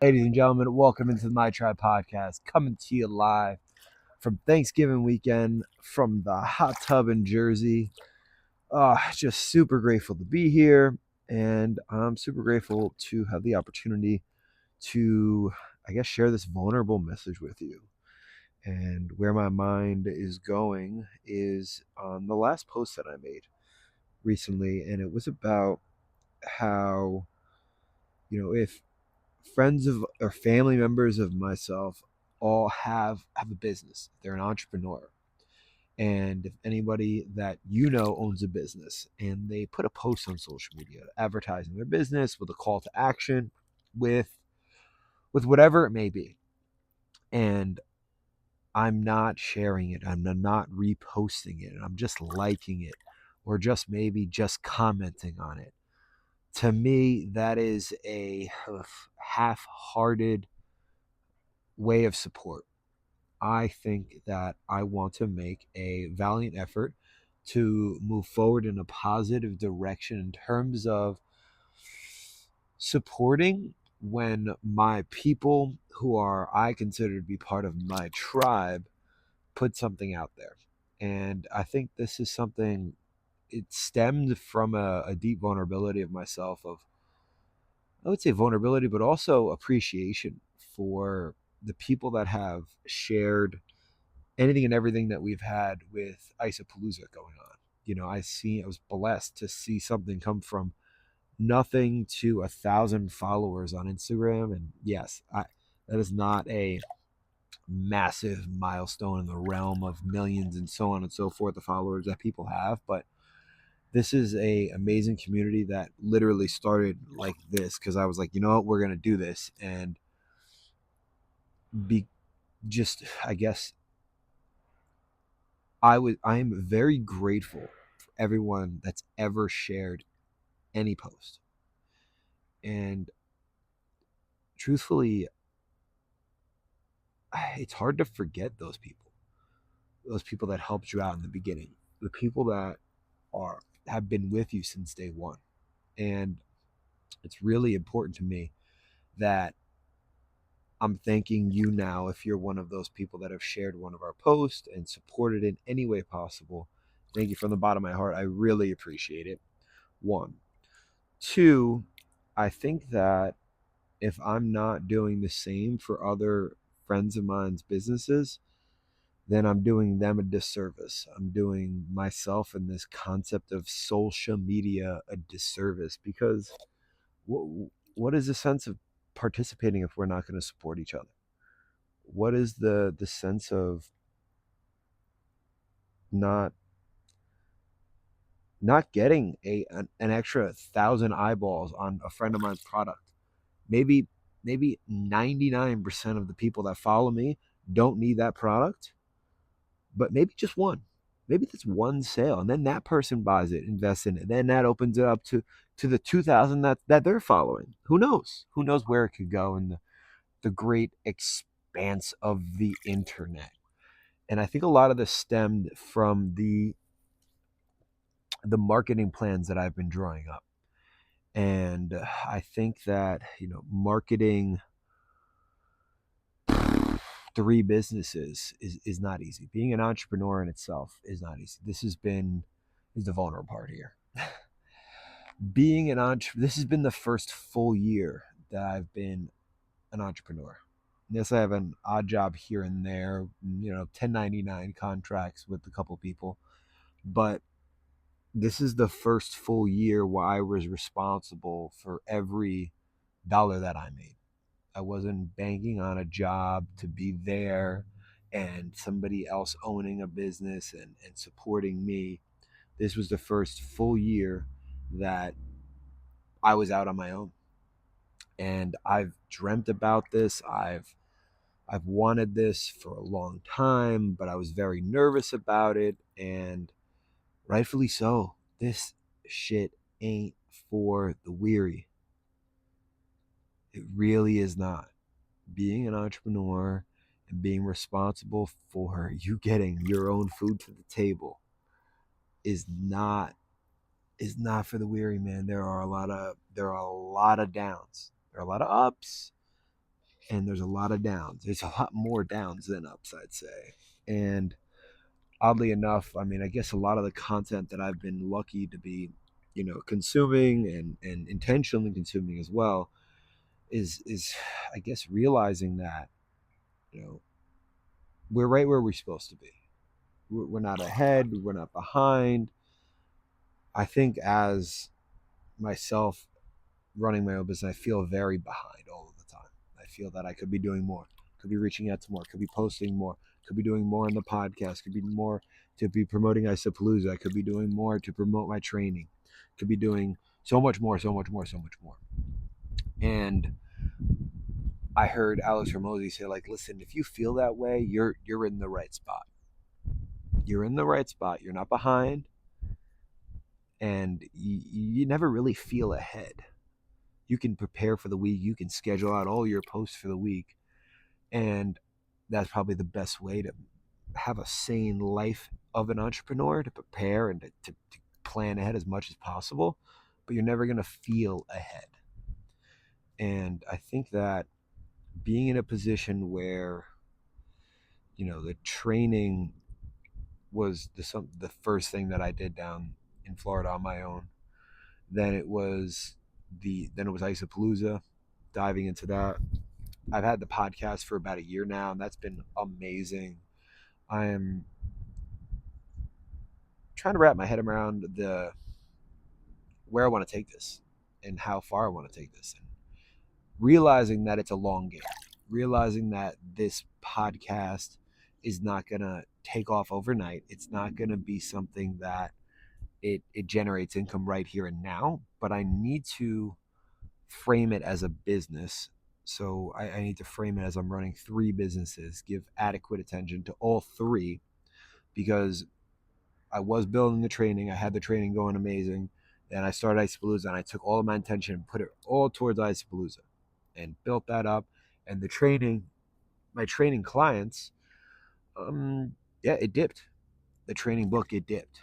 Ladies and gentlemen, welcome into the My Tribe podcast, coming to you live from Thanksgiving weekend from the hot tub in Jersey. Just super grateful to be here, and I'm super grateful to have the opportunity to, share this vulnerable message with you. And where my mind is going is on the last post that I made recently, and it was about how, if friends of or family members of myself all have a business. They're an entrepreneur. And if anybody that owns a business and they put a post on social media advertising their business with a call to action with whatever it may be. And I'm not sharing it. I'm not reposting it. I'm just liking it or just maybe just commenting on it. To me, that is a half-hearted way of support. I think that I want to make a valiant effort to move forward in a positive direction in terms of supporting when my people who are I consider to be part of my tribe put something out there. And I think this is something, it stemmed from a deep vulnerability of myself, of I would say vulnerability, but also appreciation for the people that have shared anything and everything that we've had with Isapalooza going on. I was blessed to see something come from nothing to 1,000 followers on Instagram. And yes, that is not a massive milestone in the realm of millions and so on and so forth, the followers that people have, but this is a amazing community that literally started like this because I was like, you know what, we're gonna do this and be just I guess I am very grateful for everyone that's ever shared any post. And truthfully, it's hard to forget those people that helped you out in the beginning, the people that have been with you since day one. And it's really important to me that I'm thanking you now if you're one of those people that have shared one of our posts and supported in any way possible. Thank you from the bottom of my heart. I really appreciate it. One. Two, I think that if I'm not doing the same for other friends of mine's businesses, then I'm doing them a disservice. I'm doing myself and this concept of social media a disservice because what is the sense of participating if we're not going to support each other? What is the sense of not getting an extra 1,000 eyeballs on a friend of mine's product? Maybe 99% of the people that follow me don't need that product, but maybe just one. Maybe that's one sale, and then that person buys it, invests in it, and then that opens it up to the 2,000 that they're following. Who knows? Who knows where it could go in the great expanse of the internet? And I think a lot of this stemmed from the marketing plans that I've been drawing up. And I think that, marketing three businesses is not easy. Being an entrepreneur in itself is not easy. Is the vulnerable part here. This has been the first full year that I've been an entrepreneur. Yes, I have an odd job here and there, 1099 contracts with a couple people, but this is the first full year where I was responsible for every dollar that I made. I wasn't banking on a job to be there and somebody else owning a business and supporting me. This was the first full year that I was out on my own. And I've dreamt about this. I've wanted this for a long time, but I was very nervous about it, and rightfully so. This shit ain't for the weary. It really is not. Being an entrepreneur and being responsible for you getting your own food to the table is not for the weary, man. There are a lot of downs. There are a lot of ups, and there's a lot of downs. There's a lot more downs than ups, I'd say. And oddly enough, I mean, I guess a lot of the content that I've been lucky to be, consuming and intentionally consuming as well is I guess realizing that, you know, we're right where we're supposed to be. We're not ahead, we're not behind. I think as myself running my own business, I feel very behind all of the time. I feel that I could be doing more, could be reaching out to more, could be posting more, could be doing more on the podcast, could be more to be promoting Isapalooza. I could be doing more to promote my training, could be doing so much more, so much more, so much more. And I heard Alex Ramosi say, like, listen, if you feel that way, you're in the right spot. You're in the right spot. You're not behind, and you never really feel ahead. You can prepare for the week. You can schedule out all your posts for the week, and that's probably the best way to have a sane life of an entrepreneur, to prepare and to plan ahead as much as possible. But you're never going to feel ahead. And I think that being in a position where, the training was the first thing that I did down in Florida on my own. Then it was Isapalooza, diving into that. I've had the podcast for about a year now, and that's been amazing. I am trying to wrap my head around the where I want to take this and how far I want to take this, and realizing that it's a long game. Realizing that this podcast is not gonna take off overnight. It's not gonna be something that it generates income right here and now, but I need to frame it as a business. So I need to frame it as I'm running three businesses, give adequate attention to all three, because I was building the training. I had the training going amazing. Then I started Isapalooza, and I took all of my attention and put it all towards Isapalooza and built that up. And the training, my training clients, yeah, it dipped. The training book, it dipped.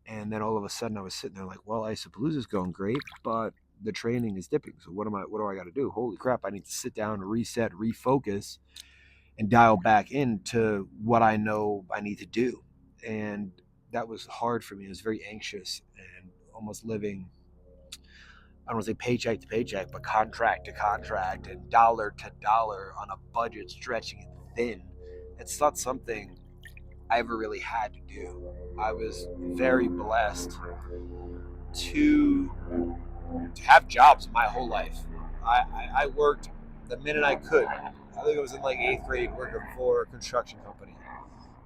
And then all of a sudden I was sitting there like, well, Isapalooza is going great, but the training is dipping. So what do I got to do? Holy crap. I need to sit down, reset, refocus, and dial back into what I know I need to do. And that was hard for me. It was very anxious and almost living, I don't want to say paycheck to paycheck, but contract to contract and dollar to dollar on a budget, stretching it thin. It's not something I ever really had to do. I was very blessed to have jobs my whole life. I worked the minute I could. I think I was in like eighth grade working for a construction company,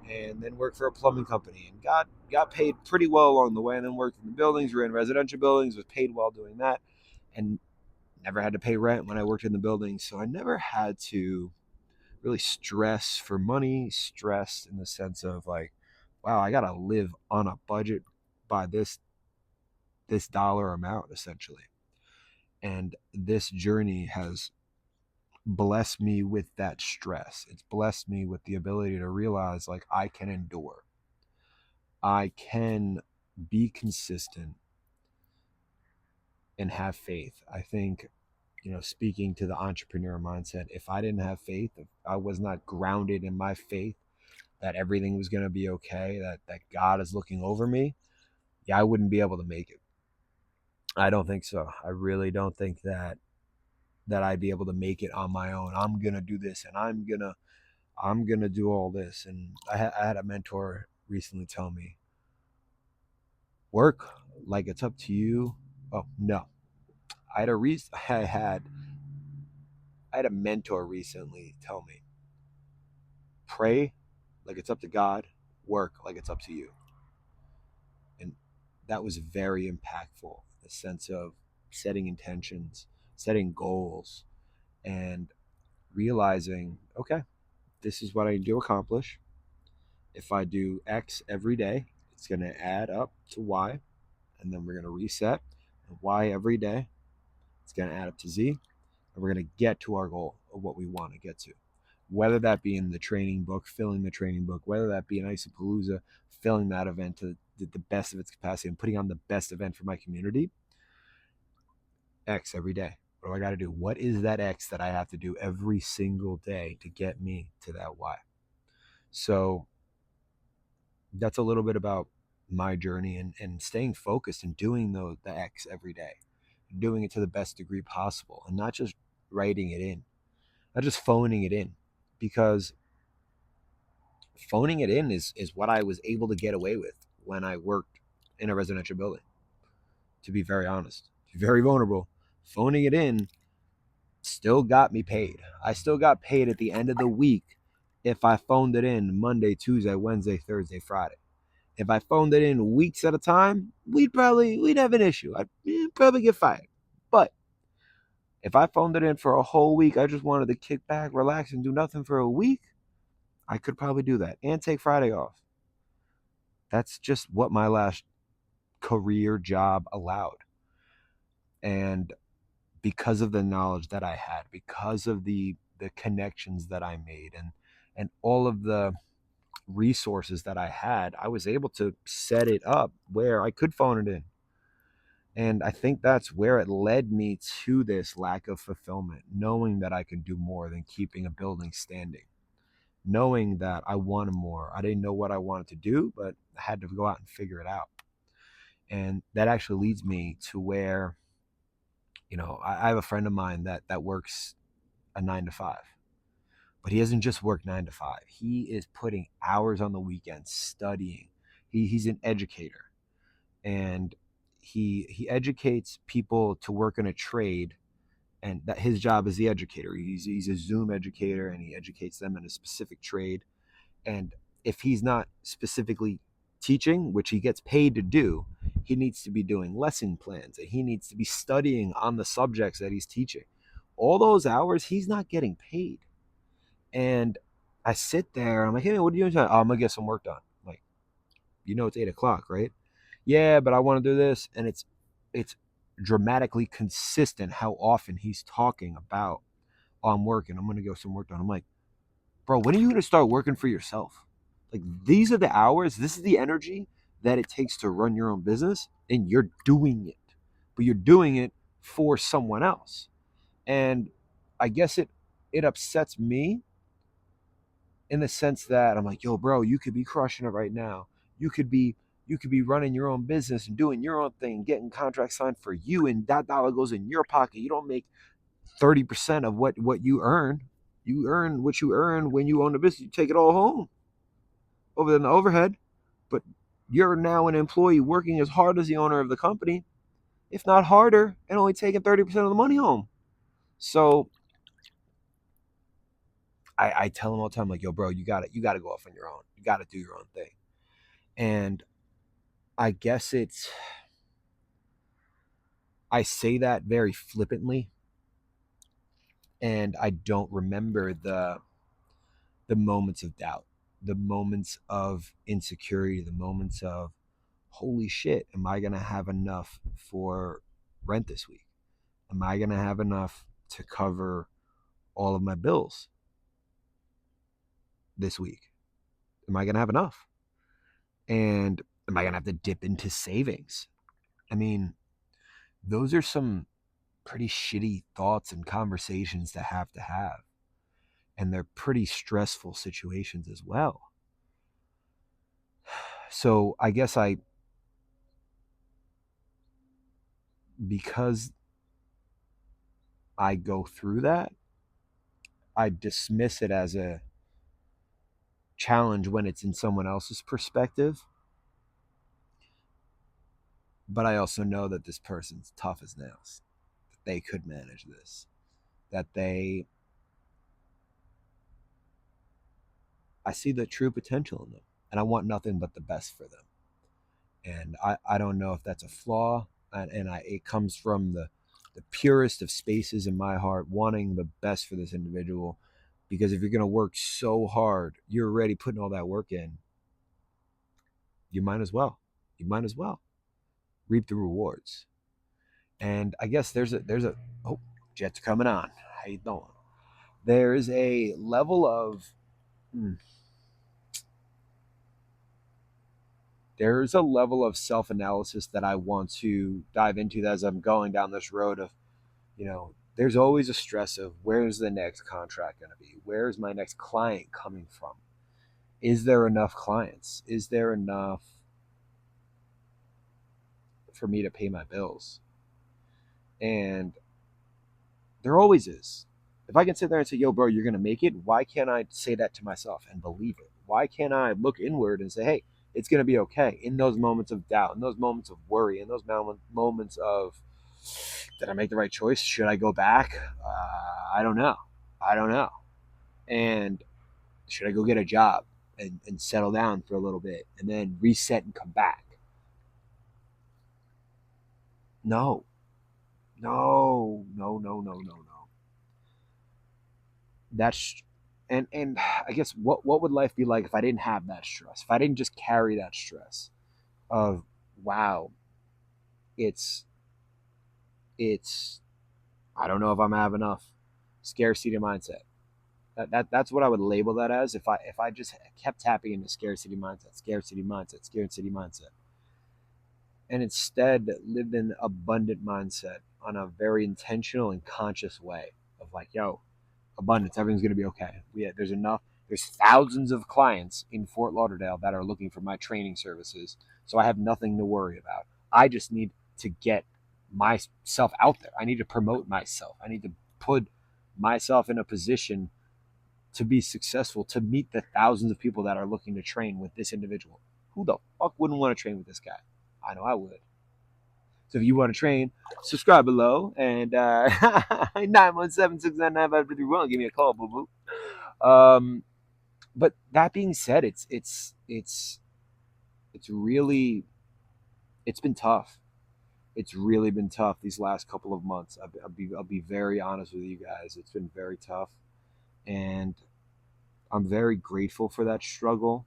and then worked for a plumbing company, and got paid pretty well along the way. And then worked in the buildings, ran residential buildings, was paid well doing that, and never had to pay rent when I worked in the buildings. So I never had to really stress for money, stress in the sense of like, wow, I gotta live on a budget by this dollar amount essentially. And this journey has blessed me with that stress. It's blessed me with the ability to realize like I can endure. I can be consistent and have faith. I think, speaking to the entrepreneur mindset, if I didn't have faith, if I was not grounded in my faith that everything was going to be okay, that God is looking over me, yeah, I wouldn't be able to make it. I don't think so. I really don't think that I'd be able to make it on my own. I'm gonna do this, and I'm gonna do all this. And I had a mentor recently tell me, work like it's up to you. Oh no, I had a re- I had a mentor recently tell me, pray like it's up to God, work like it's up to you. And that was very impactful. The sense of setting intentions, setting goals, and realizing, okay, this is what I need to accomplish. If I do X every day, it's going to add up to Y, and then we're going to reset. And Y every day, it's going to add up to Z, and we're going to get to our goal of what we want to get to. Whether that be in the training book, filling the training book, whether that be in Isapalooza, filling that event to the best of its capacity and putting on the best event for my community, X every day. What do I got to do? What is that X that I have to do every single day to get me to that Y? So that's a little bit about my journey and staying focused and doing the X every day, doing it to the best degree possible, and not just writing it in, not just phoning it in, because phoning it in is what I was able to get away with when I worked in a residential building. To be very honest, very vulnerable, phoning it in still got me paid. I still got paid at the end of the week if I phoned it in Monday, Tuesday, Wednesday, Thursday, Friday. If I phoned it in weeks at a time, we'd have an issue. I'd probably get fired. But if I phoned it in for a whole week, I just wanted to kick back, relax, and do nothing for a week, I could probably do that and take Friday off. That's just what my last career job allowed. And because of the knowledge that I had, because of the connections that I made, and all of the resources that I had, I was able to set it up where I could phone it in. And I think that's where it led me to this lack of fulfillment, knowing that I could do more than keeping a building standing, knowing that I wanted more. I didn't know what I wanted to do, but I had to go out and figure it out. And that actually leads me to where, I have a friend of mine that works a 9 to 5, but he doesn't just work 9 to 5. He is putting hours on the weekends studying. He's an educator, and he educates people to work in a trade, and that his job is the educator. He's a Zoom educator, and he educates them in a specific trade. And if he's not specifically teaching, which he gets paid to do, he needs to be doing lesson plans, and he needs to be studying on the subjects that he's teaching. All those hours, he's not getting paid. And I sit there and I'm like, hey, what are you doing? Oh, I'm gonna get some work done. I'm like, it's 8 o'clock, right? Yeah, but I want to do this. And it's dramatically consistent how often he's talking about, oh, I'm working, I'm gonna get some work done. I'm like, bro, when are you gonna start working for yourself? Like, these are the hours, this is the energy that it takes to run your own business, and you're doing it. But you're doing it for someone else. And I guess it upsets me in the sense that I'm like, yo, bro, you could be crushing it right now. You could be running your own business and doing your own thing, getting contracts signed for you, and that dollar goes in your pocket. You don't make 30% of what you earn. You earn what you earn when you own the business. You take it all home over the overhead. But you're now an employee working as hard as the owner of the company, if not harder, and only taking 30% of the money home. So I tell him all the time, like, yo, bro, you gotta go off on your own. You gotta do your own thing. And I guess I say that very flippantly, and I don't remember the moments of doubt, the moments of insecurity, the moments of, holy shit, am I going to have enough for rent this week? Am I going to have enough to cover all of my bills this week? Am I going to have enough? And am I going to have to dip into savings? I mean, those are some pretty shitty thoughts and conversations to have. And they're pretty stressful situations as well. So I guess because I go through that, I dismiss it as a challenge when it's in someone else's perspective. But I also know that this person's tough as nails, that they could manage this, that I see the true potential in them, and I want nothing but the best for them. And I don't know if that's a flaw, it comes from the purest of spaces in my heart, wanting the best for this individual. Because if you're going to work so hard, you're already putting all that work in, you might as well. You might as well reap the rewards. And I guess there's a oh, Jet's coming on. How you doing? There's a level of there's a level of self-analysis that I want to dive into as I'm going down this road of, there's always a stress of where's the next contract going to be? Where's my next client coming from? Is there enough clients? Is there enough for me to pay my bills? And there always is. If I can sit there and say, yo, bro, you're going to make it, why can't I say that to myself and believe it? Why can't I look inward and say, hey, it's going to be okay in those moments of doubt, in those moments of worry, in those moments of, did I make the right choice? Should I go back? I don't know. I don't know. And should I go get a job and settle down for a little bit and then reset and come back? No. No. That's and I guess what would life be like if I didn't have that stress? If I didn't just carry that stress of wow, it's it's I don't know if I'm gonna have enough. Scarcity mindset. That's what I would label that as if I just kept tapping into scarcity mindset, scarcity mindset, scarcity mindset, and instead lived in abundant mindset on a very intentional and conscious way of like, yo, abundance, everything's gonna be okay. There's enough. There's thousands of clients in Fort Lauderdale that are looking for my training services, so I have nothing to worry about. I just need to get myself out there. I need to promote myself. I need to put myself in a position to be successful, to meet the thousands of people that are looking to train with this individual. Who the fuck wouldn't want to train with this guy? I know I would. So if you want to train, subscribe below and 917-699-5331. Give me a call, boo boo. But that being said, it's really been tough. It's really been tough these last couple of months. I'll be very honest with you guys. It's been very tough, and I'm very grateful for that struggle.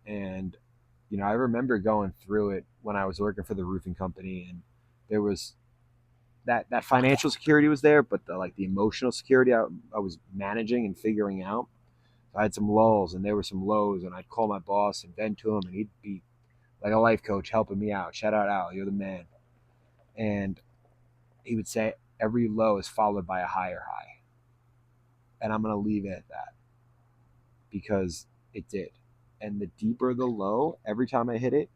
And I remember going through it when I was working for the roofing company, and there was that financial security was there, but the emotional security I was managing and figuring out. I had some lulls and there were some lows, and I'd call my boss and vent to him, and he'd be like a life coach helping me out. Shout out, Al, you're the man. And he would say every low is followed by a higher high, and I'm gonna leave it at that because it did. And the deeper the low, every time I hit it,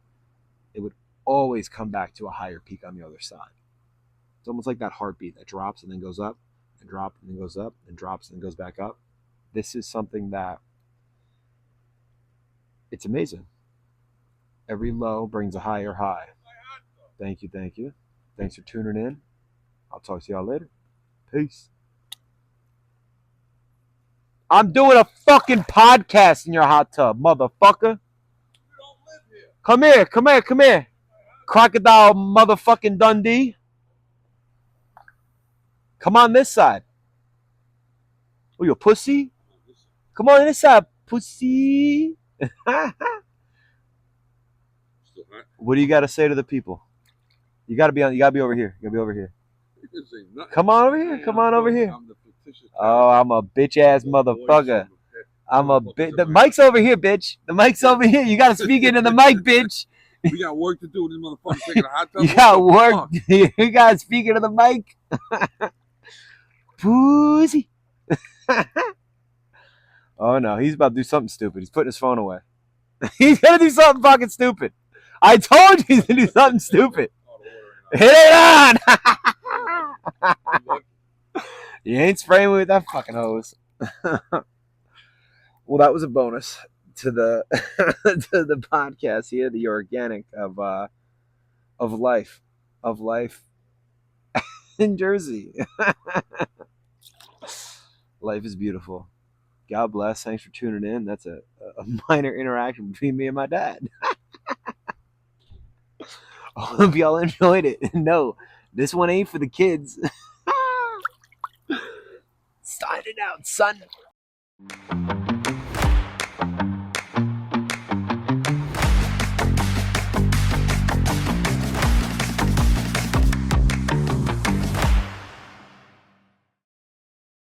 it would always come back to a higher peak on the other side. It's almost like that heartbeat that drops and then goes up, and drops and then goes up, and drops and then goes back up. This is something that it's amazing. Every low brings a higher high. Thank you. Thanks for tuning in. I'll talk to y'all later. Peace. I'm doing a fucking podcast in your hot tub, motherfucker. Come here. Crocodile motherfucking Dundee. Come on this side. Oh, you a pussy? Come on this side, pussy. What do you got to say to the people? You got to be over here. Come on over here. Oh, I'm a bitch ass motherfucker. I'm a bitch. The mic's over here, bitch. The mic's over here. You got to speak into the mic, bitch. We got work to do with this motherfucker taking a hot tub. You got work. You got to speak into the mic. Pussy. Oh no, he's about to do something stupid. He's putting his phone away. He's gonna do something fucking stupid. I told you he's gonna do something stupid. Hit it on. You ain't spraying me with that fucking hose. Well, that was a bonus to the to the podcast here, the organic of life in Jersey. Life is beautiful. God bless. Thanks for tuning in. That's a minor interaction between me and my dad. I hope y'all enjoyed it. No, this one ain't for the kids. Signing out, son.